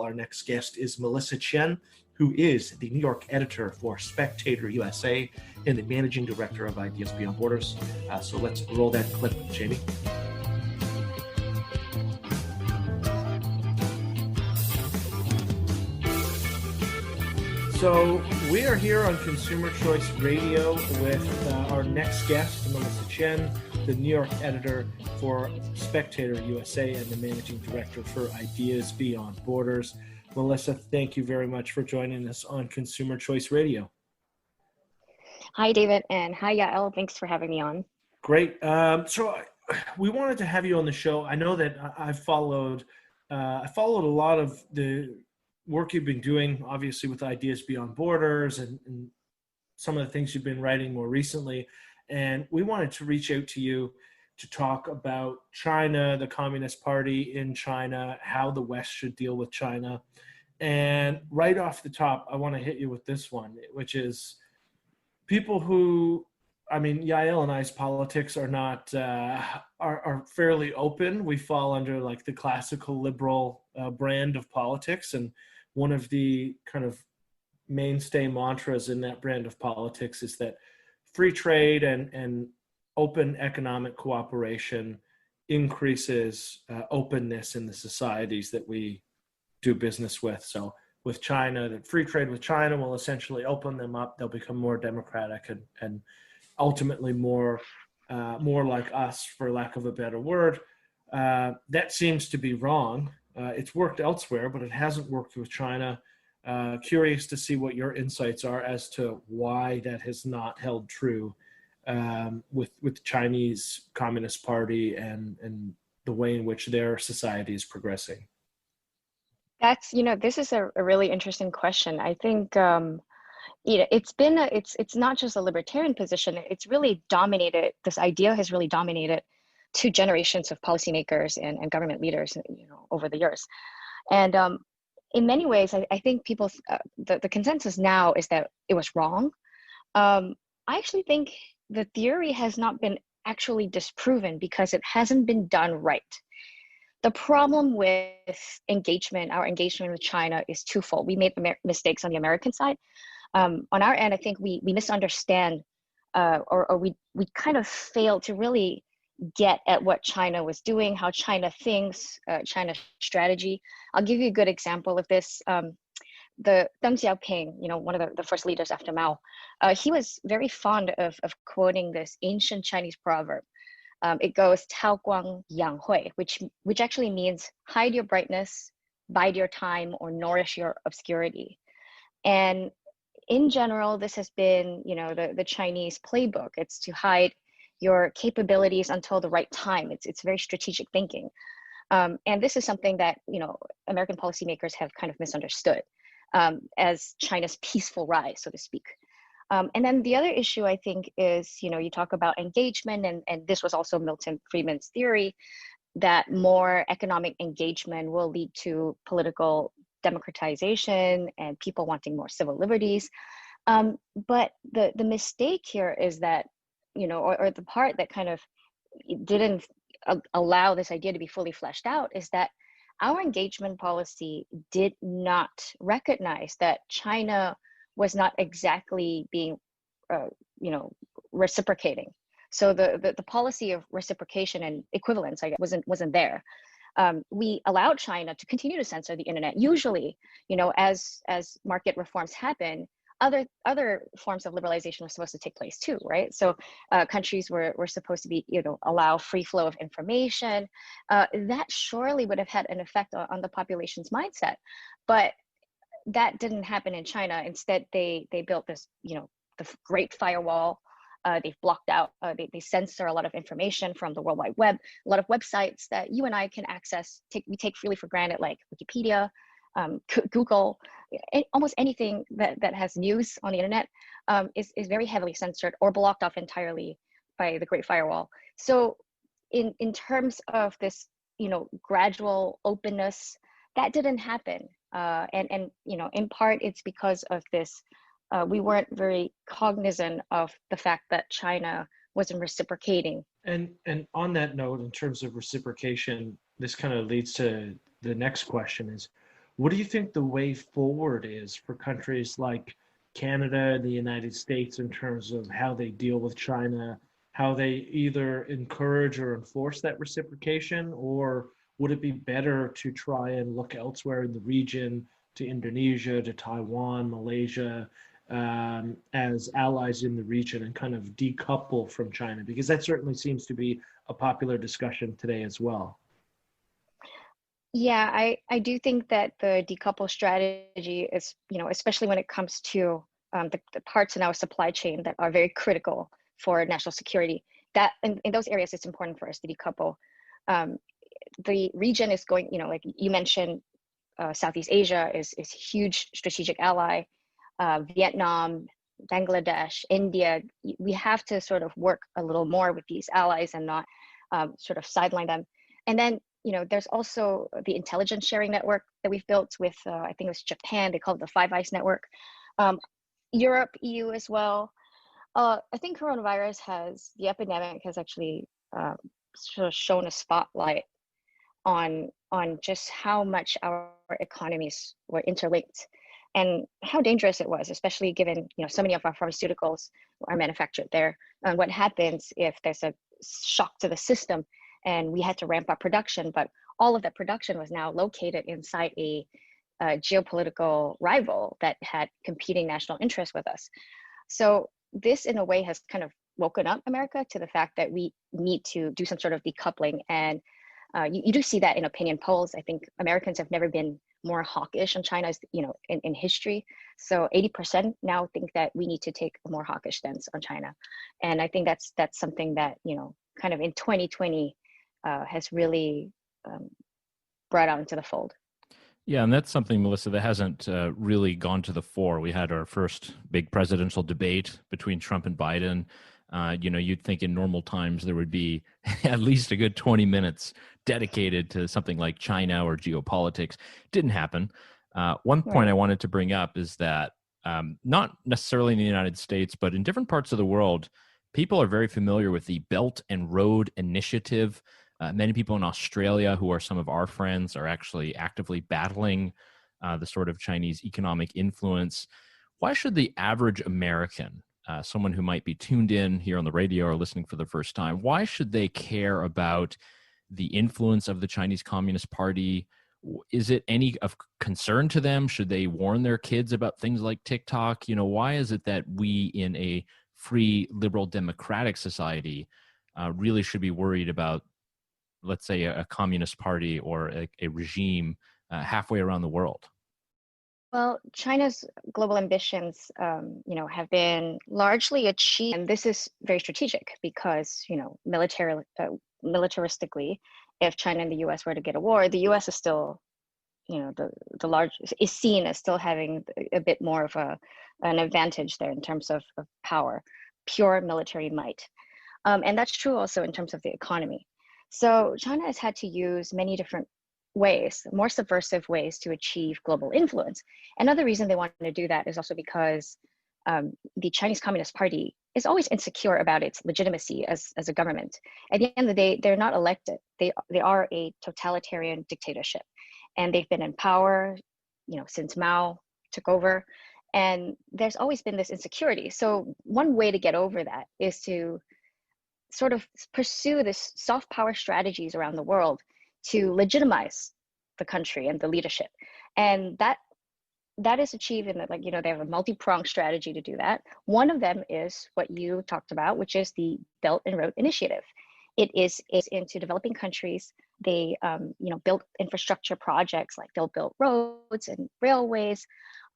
Our next guest is Melissa Chen, who is the New York editor for Spectator USA and the managing director of Ideas Beyond Borders. So let's roll that clip, Jamie. So we are here on Consumer Choice Radio with our next guest, Melissa Chen, the New York editor for Spectator USA and the managing director for Ideas Beyond Borders. Melissa, thank you very much for joining us on Consumer Choice Radio. Hi, David, and hi, Yaël. Thanks for having me on. Great. So we wanted to have you on the show. I know that I followed a lot of the work you've been doing, obviously, with Ideas Beyond Borders and some of the things you've been writing more recently. And we wanted to reach out to you to talk about China, the Communist Party in China, how the West should deal with China. And right off the top, I want to hit you with this one, which is people who, I mean, Yaël and I's politics are not, are fairly open. We fall under like the classical liberal brand of politics. And one of the kind of mainstay mantras in that brand of politics is that free trade and open economic cooperation increases openness in the societies that we do business with. So with China, that free trade with China will essentially open them up. They'll become more democratic and ultimately more like us, for lack of a better word. That seems to be wrong. It's worked elsewhere, but it hasn't worked with China. Curious to see what your insights are as to why that has not held true with the Chinese Communist Party and the way in which their society is progressing. That's, this is a really interesting question. I think, it's not just a libertarian position. It's really dominated, this idea has really dominated 2 generations of policymakers and government leaders, over the years. And in many ways, I think people, the consensus now is that it was wrong. I actually think the theory has not been actually disproven because it hasn't been done right. The problem with our engagement with China is twofold. We made mistakes on the American side. On our end, I think we misunderstand or we kind of failed to really get at what China was doing, how China thinks, China's strategy. I'll give you a good example of this. The Deng Xiaoping, one of the first leaders after Mao, he was very fond of quoting this ancient Chinese proverb. It goes "Tao Guang Yang Hui," which actually means hide your brightness, bide your time, or nourish your obscurity. And in general, this has been, the Chinese playbook. It's to hide your capabilities until the right time. It's very strategic thinking. And this is something that, American policymakers have kind of misunderstood as China's peaceful rise, so to speak. And then the other issue, I think, is, you talk about engagement, and this was also Milton Friedman's theory, that more economic engagement will lead to political democratization and people wanting more civil liberties. But the mistake here is that, or the part that kind of didn't allow this idea to be fully fleshed out is that our engagement policy did not recognize that China was not exactly being, reciprocating. So the policy of reciprocation and equivalence, I guess, wasn't there. We allowed China to continue to censor the internet. Usually, as market reforms happen, other forms of liberalization were supposed to take place too, right? So countries were supposed to be, allow free flow of information. That surely would have had an effect on the population's mindset, but that didn't happen in China. Instead, they built this, the great firewall. They've blocked out, they censor a lot of information from the World Wide Web, a lot of websites that you and I can access, we take freely for granted, like Wikipedia, Google, almost anything that has news on the internet is very heavily censored or blocked off entirely by the Great Firewall. So in terms of this, gradual openness, that didn't happen. And in part, it's because of this, we weren't very cognizant of the fact that China wasn't reciprocating. And on that note, in terms of reciprocation, this kind of leads to the next question is, What do you think the way forward is for countries like Canada and the United States in terms of how they deal with China, how they either encourage or enforce that reciprocation, or would it be better to try and look elsewhere in the region, to Indonesia, to Taiwan, Malaysia, as allies in the region and kind of decouple from China? Because that certainly seems to be a popular discussion today as well. Yeah, I do think that the decouple strategy is, especially when it comes to the parts in our supply chain that are very critical for national security, that in those areas, it's important for us to decouple. Um, the region is going, like you mentioned, Southeast Asia is a huge strategic ally. Vietnam, Bangladesh, India, we have to sort of work a little more with these allies and not sort of sideline them. And then, there's also the intelligence sharing network that we've built with, I think it was Japan, they call it the Five Eyes Network. Europe, EU as well. I think the epidemic has actually sort of shown a spotlight on just how much our economies were interlinked and how dangerous it was, especially given so many of our pharmaceuticals are manufactured there. And what happens if there's a shock to the system and we had to ramp up production, but all of that production was now located inside a geopolitical rival that had competing national interests with us. So this, in a way, has kind of woken up America to the fact that we need to do some sort of decoupling. And you do see that in opinion polls. I think Americans have never been more hawkish on China, in history. So 80% now think that we need to take a more hawkish stance on China. And I think that's something that, kind of in 2020 has really brought out into the fold. Yeah, and that's something, Melissa, that hasn't really gone to the fore. We had our first big presidential debate between Trump and Biden. You'd think in normal times there would be at least a good 20 minutes dedicated to something like China or geopolitics. Didn't happen. One point I wanted to bring up is that not necessarily in the United States, but in different parts of the world, people are very familiar with the Belt and Road Initiative. Many people in Australia who are some of our friends are actually actively battling the sort of Chinese economic influence. Why should the average American, someone who might be tuned in here on the radio or listening for the first time, why should they care about the influence of the Chinese Communist Party? Is it any of concern to them? Should they warn their kids about things like TikTok? Why is it that we in a free, liberal, democratic society really should be worried about, let's say, a communist party or a regime halfway around the world? Well, China's global ambitions, have been largely achieved, and this is very strategic because, militaristically, if China and the U.S. were to get a war, the U.S. is still, is seen as still having a bit more of an advantage there in terms of power, pure military might, and that's true also in terms of the economy. So China has had to use many different ways, more subversive ways to achieve global influence. Another reason they want to do that is also because the Chinese Communist Party is always insecure about its legitimacy as a government. At the end of the day, they're not elected. They are a totalitarian dictatorship, and they've been in power, since Mao took over, and there's always been this insecurity. So one way to get over that is to sort of pursue this soft power strategies around the world to legitimize the country and the leadership. And that is achieved in that, they have a multi-pronged strategy to do that. One of them is what you talked about, which is the Belt and Road Initiative. It is into developing countries. They, build infrastructure projects, like they'll build roads and railways,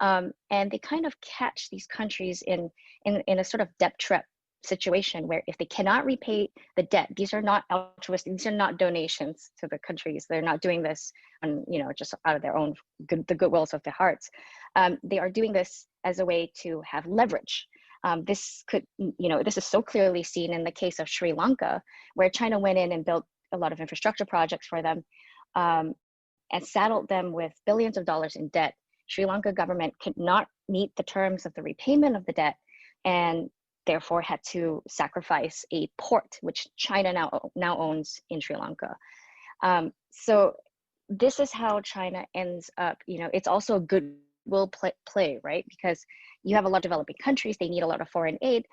and they kind of catch these countries in a sort of debt trap situation where if they cannot repay the debt, these are not altruistic, these are not donations to the countries. They're not doing this on, just out of their own the goodwills of their hearts. They are doing this as a way to have leverage. This is so clearly seen in the case of Sri Lanka, where China went in and built a lot of infrastructure projects for them, and saddled them with billions of dollars in debt. Sri Lanka government could not meet the terms of the repayment of the debt, and therefore had to sacrifice a port, which China now owns in Sri Lanka. So this is how China ends up, it's also a goodwill play, right? Because you have a lot of developing countries, they need a lot of foreign aid.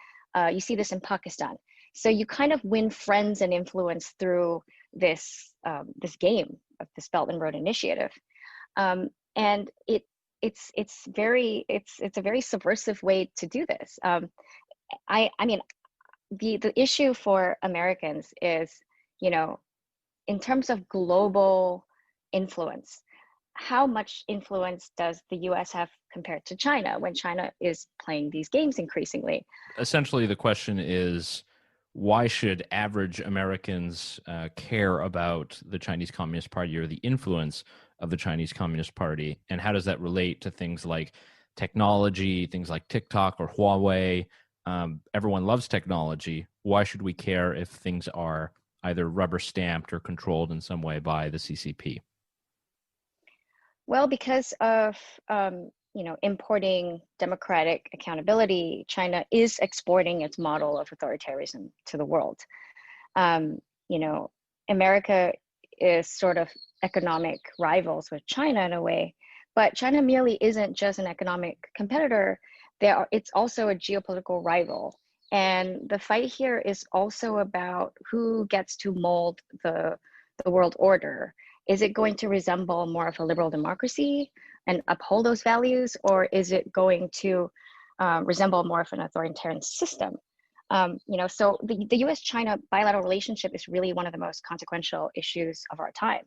You see this in Pakistan. So you kind of win friends and influence through this game of this Belt and Road Initiative, and it's a very subversive way to do this. I mean, the issue for Americans is, in terms of global influence, how much influence does the US have compared to China when China is playing these games increasingly? Essentially, the question is, why should average Americans care about the Chinese Communist Party or the influence of the Chinese Communist Party? And how does that relate to things like technology, things like TikTok or Huawei? Everyone loves technology. Why should we care if things are either rubber stamped or controlled in some way by the CCP? Well, because of importing democratic accountability, China is exporting its model of authoritarianism to the world. America is sort of economic rivals with China in a way, but China merely isn't just an economic competitor. It's also a geopolitical rival. And the fight here is also about who gets to mold the world order. Is it going to resemble more of a liberal democracy and uphold those values, or is it going to resemble more of an authoritarian system? So the U.S.-China bilateral relationship is really one of the most consequential issues of our time.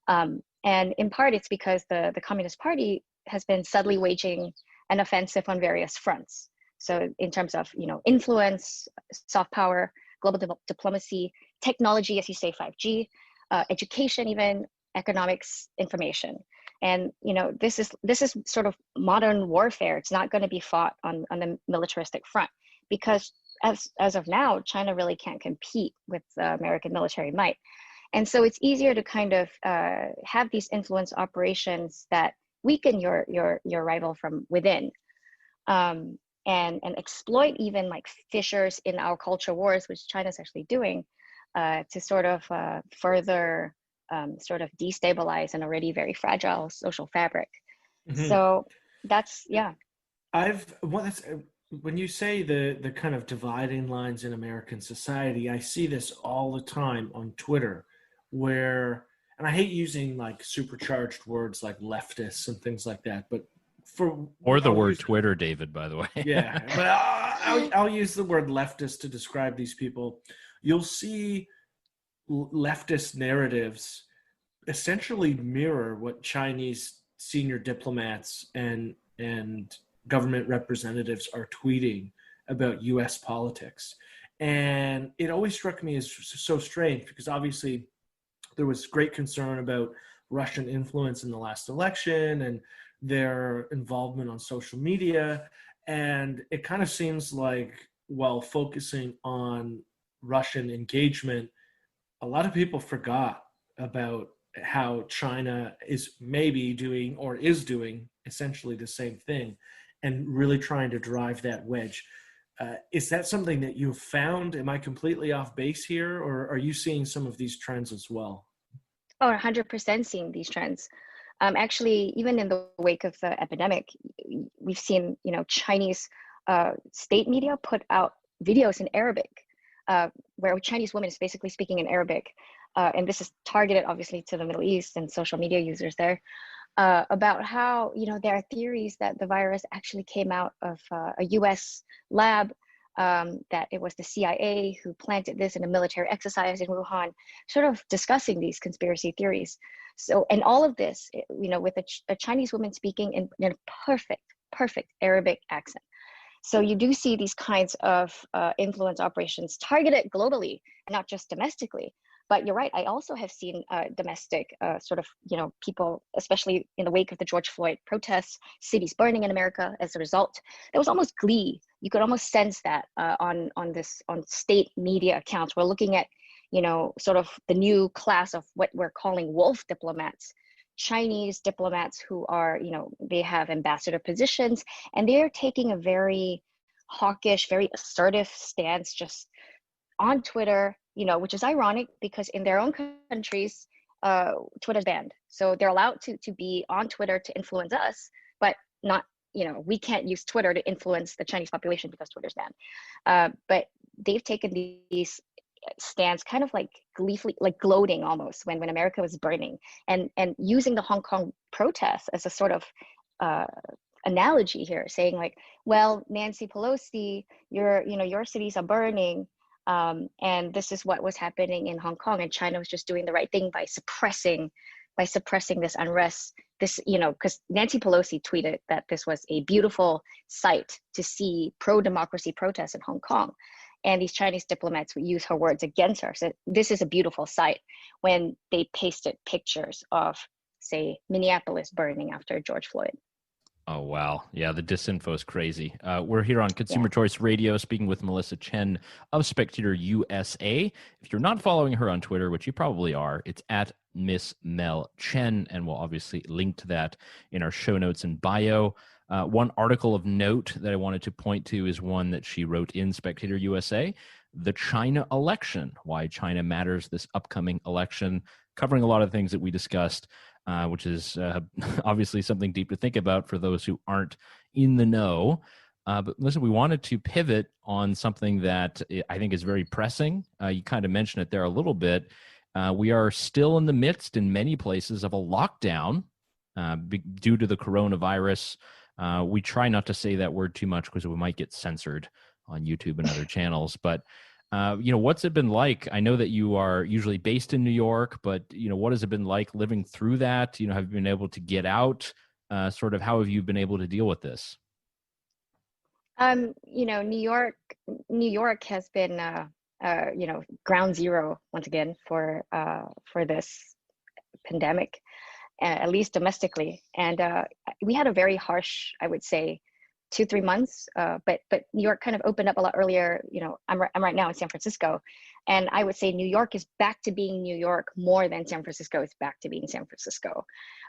And in part, it's because the Communist Party has been subtly waging an offensive on various fronts. So in terms of, influence, soft power, global diplomacy, technology, as you say, 5G, education, even economics, information. And, this is sort of modern warfare. It's not going to be fought on the militaristic front, because as of now, China really can't compete with American military might. And so it's easier to kind of have these influence operations that weaken your rival from within, and exploit even like fissures in our culture wars, which China's actually doing, to sort of further sort of destabilize an already very fragile social fabric. Mm-hmm. So that's, yeah. When you say the kind of dividing lines in American society, I see this all the time on Twitter, where, and I hate using like supercharged words like leftists and things like that, but or the word Twitter, David, by the way. Yeah, but I'll use the word leftist to describe these people. You'll see leftist narratives essentially mirror what Chinese senior diplomats and government representatives are tweeting about U.S. politics. And it always struck me as so strange, because obviously there was great concern about Russian influence in the last election and their involvement on social media. And it kind of seems like, while focusing on Russian engagement, a lot of people forgot about how China is maybe doing, or is doing, essentially the same thing, and really trying to drive that wedge. Is that something that you've found? Am I completely off base here, or are you seeing some of these trends as well? Oh, 100% seeing these trends. Actually, even in the wake of the epidemic, we've seen, Chinese state media put out videos in Arabic, where a Chinese woman is basically speaking in Arabic. And this is targeted, obviously, to the Middle East and social media users there, about how, there are theories that the virus actually came out of a US lab, that it was the CIA who planted this in a military exercise in Wuhan, sort of discussing these conspiracy theories. So, and all of this, with a Chinese woman speaking in a perfect Arabic accent. So you do see these kinds of influence operations targeted globally, not just domestically. But you're right, I also have seen domestic sort of, people, especially in the wake of the George Floyd protests, cities burning in America as a result. There was almost glee. You could almost sense that on state media accounts. We're looking at, sort of the new class of what we're calling wolf diplomats, Chinese diplomats who are, they have ambassador positions, and they're taking a very hawkish, very assertive stance just on Twitter, which is ironic, because in their own countries, Twitter's banned. So they're allowed to be on Twitter to influence us, but not, we can't use Twitter to influence the Chinese population because Twitter's banned. But they've taken these stands kind of like gleefully, like gloating almost when America was burning, and using the Hong Kong protests as a sort of analogy here, saying like, well, Nancy Pelosi, your cities are burning, and this is what was happening in Hong Kong, and China was just doing the right thing by suppressing this unrest. This, because Nancy Pelosi tweeted that this was a beautiful sight to see pro-democracy protests in Hong Kong. And these Chinese diplomats would use her words against her. So this is a beautiful sight, when they pasted pictures of, say, Minneapolis burning after George Floyd. Oh, wow. Yeah, the disinfo is crazy. We're here on Consumer Choice Radio speaking with Melissa Chen of Spectator USA. If you're not following her on Twitter, which you probably are, it's at Miss Mel Chen, and we'll obviously link to that in our show notes and bio. One article of note that I wanted to point to is one that she wrote in Spectator USA, The China Election, Why China Matters This Upcoming Election, covering a lot of things that we discussed, which is obviously something deep to think about for those who aren't in the know. But listen, we wanted to pivot on something that I think is very pressing. You kind of mentioned it there a little bit. We are still in the midst, in many places, of a lockdown due to the coronavirus. We try not to say that word too much because we might get censored on YouTube and other channels. But, what's it been like? I know that you are usually based in New York, but, what has it been like living through that? Have you been able to get out? Sort of how have you been able to deal with this? New York has been, ground zero once again for this pandemic, at least domestically. And we had a very harsh, I would say, 2-3 months. But New York kind of opened up a lot earlier. I'm right now in San Francisco, and I would say New York is back to being New York more than San Francisco is back to being San Francisco.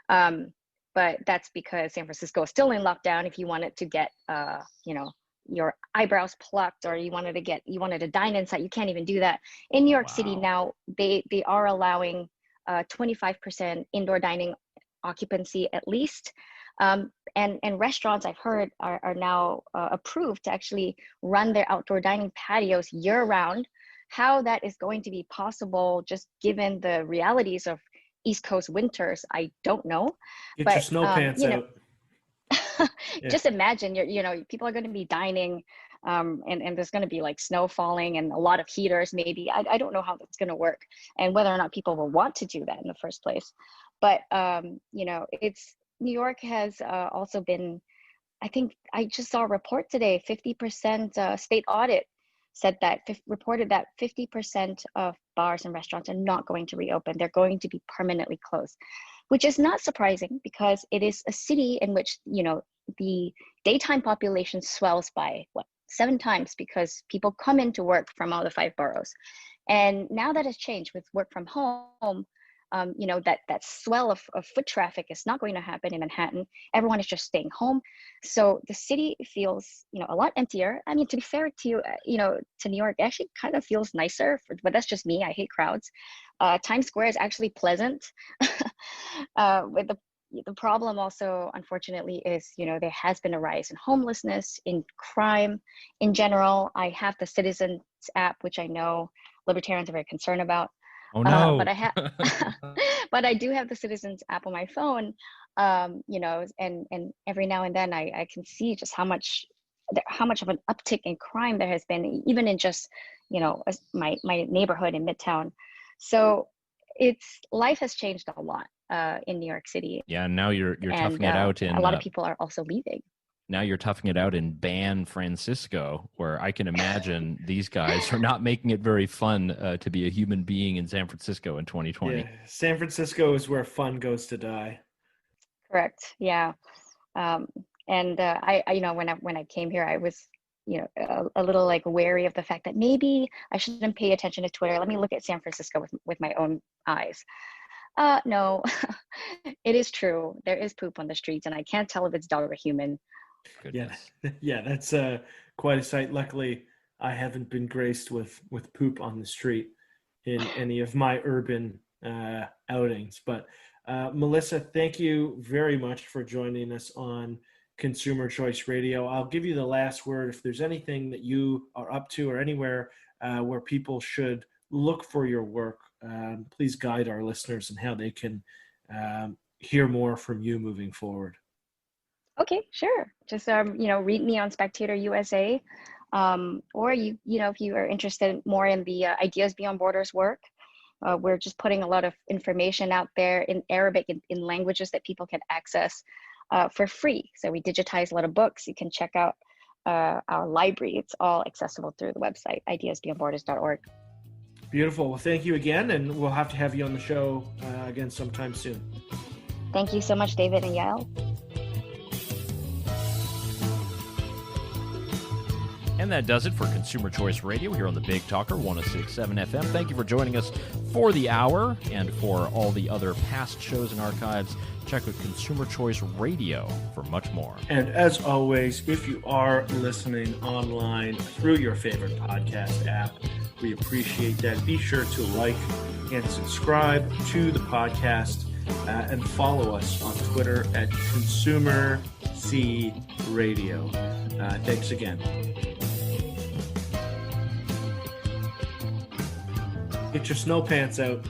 But that's because San Francisco is still in lockdown. If you wanted to get, your eyebrows plucked, or you wanted to dine inside, you can't even do that. In New York City now, they are allowing 25% indoor dining occupancy at least. And restaurants, I've heard, are now approved to actually run their outdoor dining patios year round. How that is going to be possible, just given the realities of East Coast winters, I don't know. Get your snow pants out. Just imagine, people are going to be dining, and there's going to be like snow falling and a lot of heaters maybe. I don't know how that's going to work, and whether or not people will want to do that in the first place. But it's New York has also been, I think I just saw a report today, 50% state audit said that, reported that 50% of bars and restaurants are not going to reopen. They're going to be permanently closed, which is not surprising because it is a city in which, the daytime population swells by 7 times because people come into work from all the 5 boroughs. And now that has changed with work from home. That swell of foot traffic is not going to happen in Manhattan. Everyone is just staying home. So the city feels, a lot emptier. I mean, to be fair to you, to New York, it actually kind of feels nicer, but that's just me. I hate crowds. Times Square is actually pleasant. With the problem also, unfortunately, is, there has been a rise in homelessness, in crime in general. I have the Citizens app, which I know libertarians are very concerned about. Oh no! But I do have the Citizens app on my phone, and every now and then I can see just how much of an uptick in crime there has been, even in just my neighborhood in Midtown. So life has changed a lot in New York City. Yeah, now you're toughing it out in. A lot of people are also leaving. Now you're toughing it out in San Francisco, where I can imagine these guys are not making it very fun to be a human being in San Francisco in 2020. Yeah, San Francisco is where fun goes to die. Correct. Yeah. I when I came here, I was, a little like wary of the fact that maybe I shouldn't pay attention to Twitter. Let me look at San Francisco with my own eyes. No, it is true. There is poop on the streets, and I can't tell if it's dog or human. Goodness. Yeah, that's quite a sight. Luckily, I haven't been graced with poop on the street in any of my urban outings. But Melissa, thank you very much for joining us on Consumer Choice Radio. I'll give you the last word. If there's anything that you are up to or anywhere where people should look for your work, please guide our listeners in how they can hear more from you moving forward. Okay, sure. Just read me on Spectator USA, or if you are interested more in the Ideas Beyond Borders work, we're just putting a lot of information out there in Arabic, in languages that people can access for free. So we digitize a lot of books. You can check out our library. It's all accessible through the website, ideasbeyondborders.org. Beautiful. Well, thank you again, and we'll have to have you on the show again sometime soon. Thank you so much, David and Yaël. And that does it for Consumer Choice Radio here on the Big Talker 106.7 FM. Thank you for joining us for the hour, and for all the other past shows and archives, check out Consumer Choice Radio for much more. And as always, if you are listening online through your favorite podcast app, we appreciate that. Be sure to like and subscribe to the podcast and follow us on Twitter at Consumer C Radio. Thanks again. Get your snow pants out.